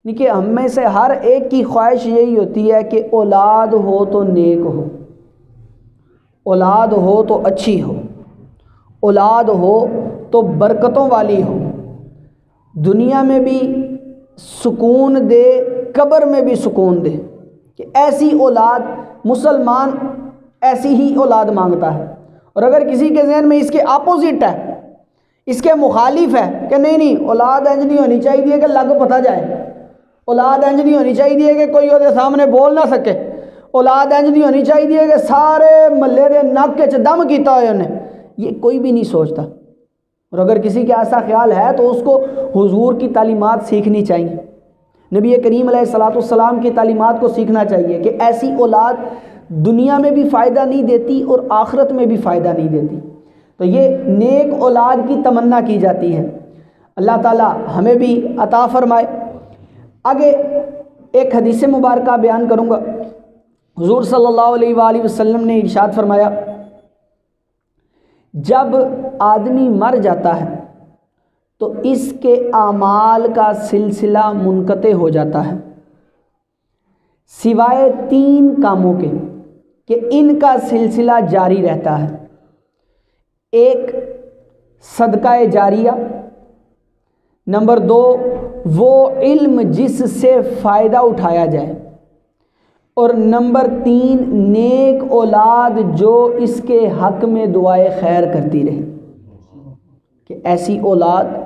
دیکھیے ہم میں سے ہر ایک کی خواہش یہی ہوتی ہے کہ اولاد ہو تو نیک ہو، اولاد ہو تو اچھی ہو، اولاد ہو تو برکتوں والی ہو، دنیا میں بھی سکون دے، قبر میں بھی سکون دے، کہ ایسی اولاد مسلمان ایسی ہی اولاد مانگتا ہے۔ اور اگر کسی کے ذہن میں اس کے اپوزٹ ہے، اس کے مخالف ہے کہ نہیں اولاد انج نہیں ہونی چاہیے کہ لگ پتہ جائے، اولاد انج نہیں ہونی چاہیے کہ کوئی وہ سامنے بول نہ سکے، اولاد انج نہیں ہونی چاہیے کہ سارے محلے دے نک وچ دم کیتا ہوئے انہیں، یہ کوئی بھی نہیں سوچتا۔ اور اگر کسی کا ایسا خیال ہے تو اس کو حضور کی تعلیمات سیکھنی چاہیے، نبی کریم علیہ الصلوۃ والسلام کی تعلیمات کو سیکھنا چاہیے کہ ایسی اولاد دنیا میں بھی فائدہ نہیں دیتی اور آخرت میں بھی فائدہ نہیں دیتی۔ تو یہ نیک اولاد کی تمنا کی جاتی ہے، اللہ تعالی ہمیں بھی عطا فرمائے۔ آگے ایک حدیث مبارکہ بیان کروں گا۔ حضور صلی اللہ علیہ وآلہ وسلم نے ارشاد فرمایا، جب آدمی مر جاتا ہے تو اس کے اعمال کا سلسلہ منقطع ہو جاتا ہے، سوائے 3 کاموں کے کہ ان کا سلسلہ جاری رہتا ہے۔ ایک صدقہ جاریہ، نمبر 2 وہ علم جس سے فائدہ اٹھایا جائے، اور نمبر 3 نیک اولاد جو اس کے حق میں دعائے خیر کرتی رہے، کہ ایسی اولاد